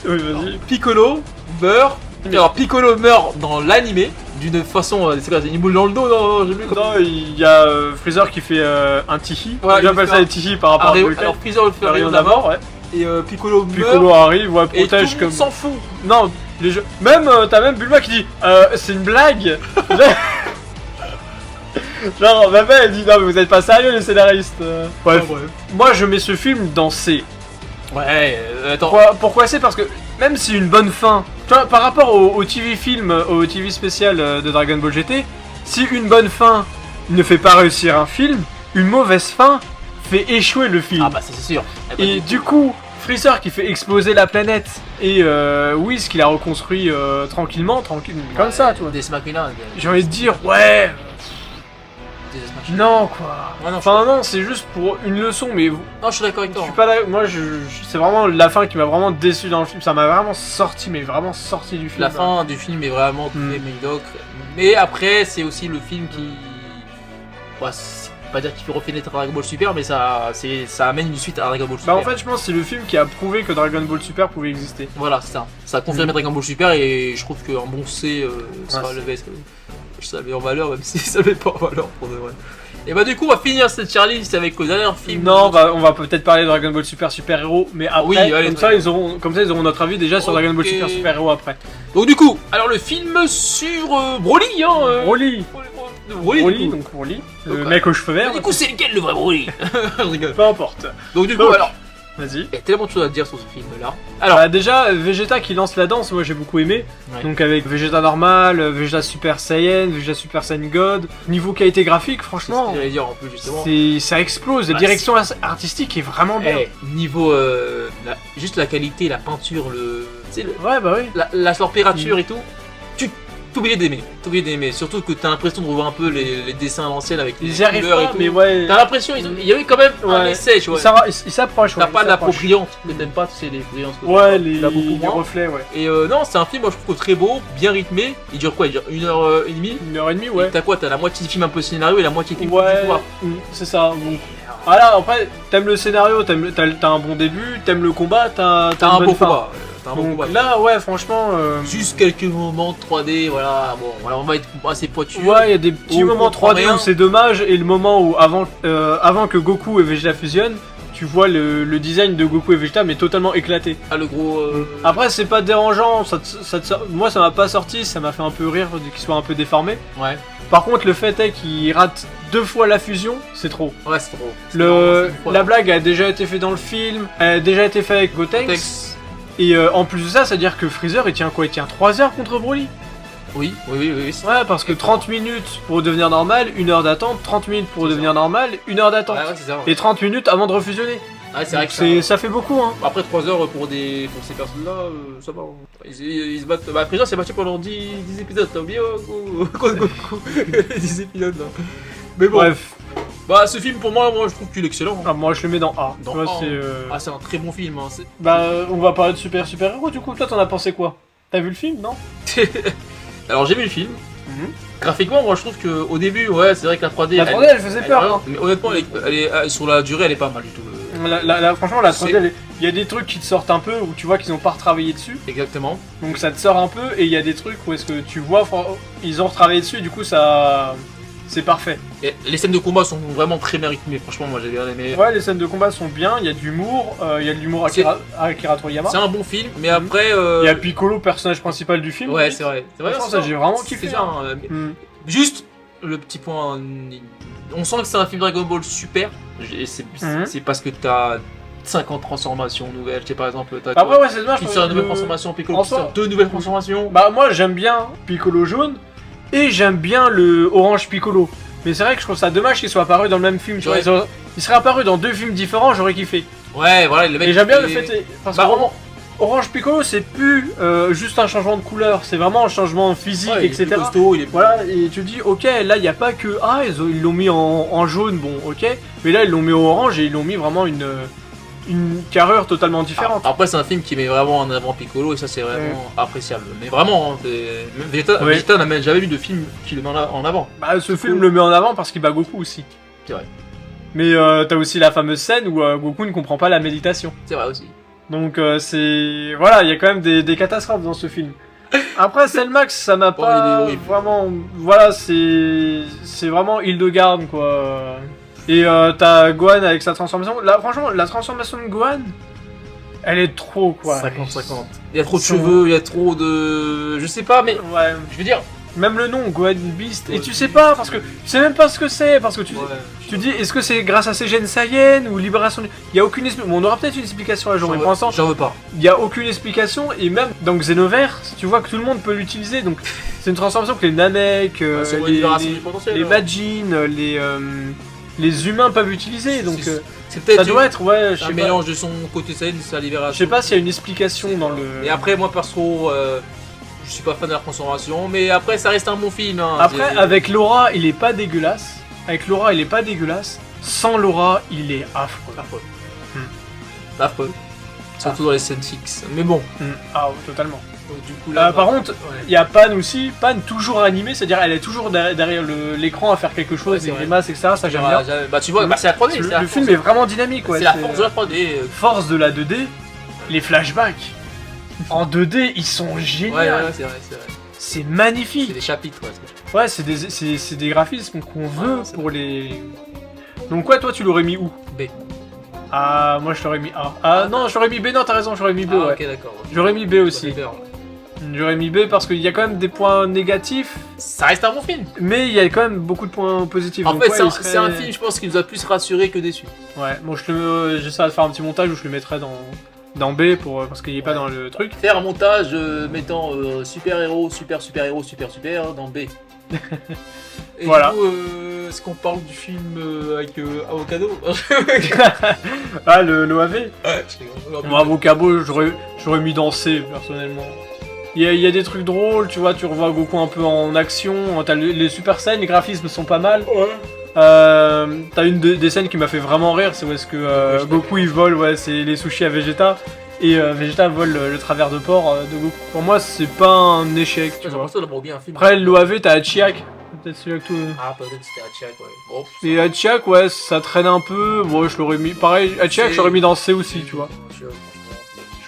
Oui, vas-y. Piccolo meurt. Alors Piccolo meurt dans l'animé d'une façon, c'est quoi, il moule dans le dos, non, j'ai vu comment. Non, il y a Freezer qui fait un Tihi. Ouais, il J'appelle fait ça un- des Tihi par rapport à Golden. Alors Freezer le fait Rayon rayon d'abord d'abord, ouais. et Piccolo meurt Piccolo arrive, ouais, et tout le protège monde comme. s'en fout. Non, les jeux. Même, t'as même Bulma qui dit c'est une blague. Genre, ma mère elle dit non, mais vous êtes pas sérieux les scénaristes. Bref. Ah, bref. Moi je mets ce film dans C. Ouais, attends. Pourquoi c'est parce que même si une bonne fin, tu vois, par rapport au TV film, au TV spécial de Dragon Ball GT, si une bonne fin ne fait pas réussir un film, une mauvaise fin fait échouer le film. Ah bah c'est sûr. Et du coup, Freezer qui fait exploser la planète et Whis qui l'a reconstruit tranquillement, comme ça, tu vois. Des Machina. J'ai envie de dire, ouais, Des Machina. non quoi. Ouais, non, Enfin non, c'est juste pour une leçon, mais Non, je suis d'accord avec je toi. suis pas là. Moi, c'est vraiment la fin qui m'a vraiment déçu dans le film. Ça m'a vraiment sorti, mais vraiment sorti du film. La fin du film est vraiment très Mm. médiocre. Mais après, c'est aussi le film qui. Ouais, c'est pas dire qu'il fait renaître Dragon Ball Super, mais ça amène une suite à Dragon Ball Super. Bah en fait, je pense que c'est le film qui a prouvé que Dragon Ball Super pouvait exister. Voilà, c'est ça. Ça a confirmé Dragon Ball Super et je trouve qu'un bon C sera Ouais, levé. Ça le met en valeur, même si ça le met pas en valeur pour de vrai. Et bah, du coup, on va finir cette Charlie avec le dernier film. Non, on va peut-être parler de Dragon Ball Super Super Héros, mais après, Oui, allez, comme ça ils auront notre avis déjà sur Dragon Ball Ok. Super Super Héros après. Donc, du coup, alors le film sur Broly, hein. Broly, Broly, Broly, du coup. donc Broly, Donc, le ouais. mec aux cheveux verts. Du coup, c'est lequel le vrai Broly? Je rigole. Peu importe. Donc, du coup, Donc, alors, Vas-y. il y a tellement de choses à dire sur ce film-là. Alors, Bah, déjà, Vegeta qui lance la danse, moi j'ai beaucoup aimé. Ouais. Donc avec Vegeta normal, Vegeta Super Saiyan, Vegeta Super Saiyan God. Niveau qualité graphique, c'est ce franchement, que j'allais dire en plus, justement. ça explose. La Bah, direction artistique est vraiment bien. Eh, niveau juste la qualité, la peinture, tu sais, Ouais, bah oui. la température et tout, tu t'oublies d'aimer, surtout que t'as l'impression de revoir un peu les dessins à l'ancienne avec les Ils y arrivent couleurs et pas, tout. mais ouais. T'as l'impression, il y a eu quand même un Ouais. essai, tu vois. Il s'approche. T'as ouais, pas il de la s'approche. peau brillante que t'aimes pas, tu sais, les brillances. Ouais, les T'as beaucoup moins. reflets, ouais. Et non, c'est un film, moi je trouve très beau, bien rythmé. Il dure quoi? Il dure 1h30. 1h30, ouais. T'as quoi? T'as la moitié du film un peu scénario et la moitié du film Ouais, du voir. c'est ça. Donc, voilà, après, t'aimes le scénario, t'as un bon début, t'aimes le combat, t'as T'as une un bonne beau fin. combat. T'as un bon Donc combat. là, ouais, franchement. Juste quelques moments de 3D, voilà. Bon, voilà, on va être assez pointu. Ouais, il y a des petits On moments comprend 3D rien. où c'est dommage, et le moment où avant que Goku et Vegeta fusionnent, tu vois le design de Goku et Vegeta mais totalement éclaté. Ah, le gros. Après, c'est pas dérangeant, moi ça m'a pas sorti, ça m'a fait un peu rire qu'il soit un peu déformé. Ouais, Par contre, le fait est qu'il rate 2 fois la fusion, c'est trop. ouais, c'est trop. C'est vraiment, c'est une fois. La blague a déjà été faite dans le film, elle a déjà été faite avec Gotenks. Texte. Et en plus de ça, ça veut dire que Freezer il tient quoi? Il tient 3 heures contre Broly? Oui. Ouais, parce que 30 minutes pour devenir normal, 1 heure d'attente, 30 minutes pour devenir normal, 1 heure d'attente. Ouais, c'est ça. Et 30 minutes avant de refusionner. Ouais, c'est vrai que Ça fait beaucoup, hein. Après 3 heures pour ces personnes-là, ça va. Ils se battent. Bah, Freezer s'est battu pendant 10 épisodes, t'as oublié contre Goku 10 épisodes là. Mais bon, Bref, bah ce film pour moi je trouve qu'il est excellent. moi je le mets dans A. Dans Tu vois, A, c'est, Ah, c'est un très bon film. Hein. Bah, on va parler de super héros du coup. Toi, t'en as pensé quoi? T'as vu le film, non? Alors j'ai vu le film. Graphiquement, moi je trouve que au début, ouais, c'est vrai que la 3D. La 3D, elle faisait peur, hein. Mais honnêtement, elle est, sur la durée, elle est pas mal du tout. Franchement, la 3D, C'est- il y a des trucs qui te sortent un peu, où tu vois qu'ils n'ont pas retravaillé dessus. Exactement. Donc ça te sort un peu, et il y a des trucs où est-ce que tu vois, ils ont retravaillé dessus, et du coup ça... C'est parfait. Et les scènes de combat sont vraiment très bien rythmées, franchement, moi j'ai bien aimé. Ouais, les scènes de combat sont bien, il y a de l'humour, il y a de l'humour Akira Toriyama. C'est un bon film, mais après. Il y a Piccolo, personnage principal du film. Ouais, c'est vrai. Ça, j'ai vraiment kiffé. Bien, juste, le petit point. On sent que c'est un film Dragon Ball super. C'est parce que t'as 50 transformations nouvelles. Tu sais, par exemple, t'as. Après, ouais, c'est dommage. Tu sors une nouvelle transformation, Piccolo qui sort 2 nouvelles transformations. Bah, moi j'aime bien Piccolo jaune. Et j'aime bien le Orange Piccolo. Mais c'est vrai que je trouve ça dommage qu'il soit apparu dans le même film. Tu vois, il serait apparu dans 2 films différents, j'aurais kiffé. Ouais, voilà, le mec. Et j'aime bien le fait. Parce que vraiment, Orange Piccolo, c'est plus juste un changement de couleur, c'est vraiment un changement physique, etc. Il est costaud, il est... Voilà, et tu te dis, ok, là, il n'y a pas que. Ah, ils l'ont mis en jaune, bon, ok. Mais là, ils l'ont mis au orange et ils l'ont mis vraiment une carrure totalement différente. Après, c'est un film qui met vraiment en avant Piccolo et ça, c'est vraiment appréciable. Mais vraiment, même Vegeta n'a même jamais vu de film qui le met en avant. Bah, ce film le met en avant parce qu'il bat Goku aussi. C'est vrai. Mais t'as aussi la fameuse scène où Goku ne comprend pas la méditation. C'est vrai aussi. Donc, c'est. Voilà, il y a quand même des catastrophes dans ce film. Après, Cellmax, ça m'a pas vraiment. Voilà, c'est vraiment Hildegarde, quoi. Et t'as Gohan avec sa transformation. Là, franchement, la transformation de Gohan, elle est trop, quoi. 50-50. Il y a trop de cheveux, il y a trop de... Je sais pas, mais... Ouais. Je veux dire... Même le nom, Gohan Beast. Et tu sais pas, parce que... Tu sais même pas ce que c'est, parce que tu dis, est-ce que c'est grâce à ses gènes Saiyan ou libération... Il y a aucune explication. Bon, on aura peut-être une explication à jour, mais pour l'instant... J'en veux pas. Il y a aucune explication, et même dans Xenoverse, tu vois que tout le monde peut l'utiliser, donc... C'est une transformation que les Namek, les Majin, les humains peuvent utiliser, donc ça doit être un mélange de son côté Saiyan et sa libération. Je sais pas s'il y a une explication dans le... Et après, moi perso, je suis pas fan de la transformation, mais après ça reste un bon film. Hein. Après, avec Laura, il est pas dégueulasse. Avec Laura, il est pas dégueulasse. Sans Laura, il est affreux. Affreux. Surtout dans les scènes fixes. Mais bon. Ah, totalement. Donc, du coup, là, par contre, il y a Pan aussi. Pan toujours animée, c'est-à-dire elle est toujours derrière l'écran à faire quelque chose, des grimaces, etc. Ça j'aime bien. Bah tu vois, c'est la 3D. Le film est vraiment dynamique. C'est la force de la 3D. Force de la 2D, les flashbacks. En 2D, ils sont géniaux. Ouais, c'est vrai. C'est magnifique. C'est des chapitres, ouais. C'est des graphismes qu'on veut pour les... Donc quoi, toi tu l'aurais mis où? B. Ah, moi je l'aurais mis A. Ah non, j'aurais mis B, non, t'as raison, j'aurais mis B, ouais. Ok, d'accord. J'aurais mis B aussi. J'aurais mis B parce qu'il y a quand même des points négatifs. Ça reste un bon film. Mais il y a quand même beaucoup de points positifs. En fait, c'est un film, je pense, qui nous a plus rassuré que déçu. Ouais, bon, j'essaierai de faire un petit montage où je le mettrai dans B parce qu'il n'est pas dans le truc. Faire un montage mettant super-héros, super-héros, super dans B. Et voilà. Du coup, est-ce qu'on parle du film avec Avocado? Ah, l'OAV. Ouais, Moi, Avocado, j'aurais mis dans C, personnellement. Il y a des trucs drôles, tu vois, tu revois Goku un peu en action, t'as les super scènes, les graphismes sont pas mal. Ouais. T'as une des scènes qui m'a fait vraiment rire, c'est où est-ce que Goku il vole, ouais, c'est les sushis à Vegeta, et Vegeta vole le travers de porc de Goku. Pour moi, c'est pas un échec, tu vois. Après, l'OAV, t'as Hachiak. Peut-être celui avec tout. Ah, peut-être c'était Hachiak, ouais. Bon, et Hachiak, ouais, ça traîne un peu. Moi, je l'aurais mis. Pareil, Hachiak, j'aurais mis dans C aussi, tu vois.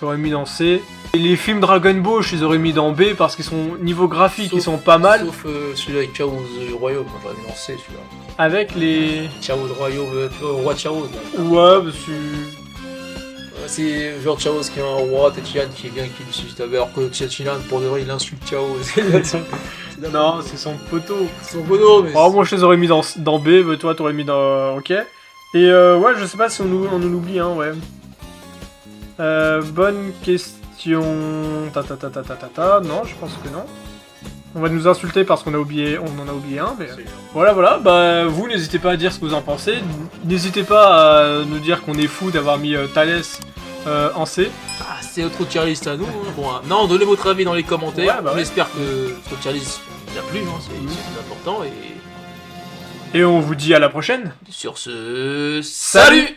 J'aurais mis dans C. Et les films Dragon Ball, je les aurais mis dans B parce qu'ils sont, niveau graphique, ils sont pas mal. Sauf celui avec Chaos Royaume, moi j'aurais mis dans C celui-là. Avec les. Chaos Royaume, roi Chaos. Ouais, parce que. C'est genre Chaos qui est un roi, Tetian qui vient qui lui suscite, alors que Tetian pour de vrai il insulte Chaos. Non, c'est son poteau. Son poteau, mais. Alors, moi je les aurais mis dans B, mais toi t'aurais mis dans. Ok. Et ouais, je sais pas si on nous l'oublie, hein, ouais. Bonne question. Non, je pense que non. On va nous insulter parce qu'on en a oublié un, mais voilà. Bah vous n'hésitez pas à dire ce que vous en pensez. N'hésitez pas à nous dire qu'on est fou d'avoir mis Thales en C. Ah, c'est notre tier list à nous. Hein. Bon, non, donnez votre avis dans les commentaires. Ouais, on espère que notre tier list vous a plu, hein, c'est important. Et on vous dit à la prochaine. sur ce, salut.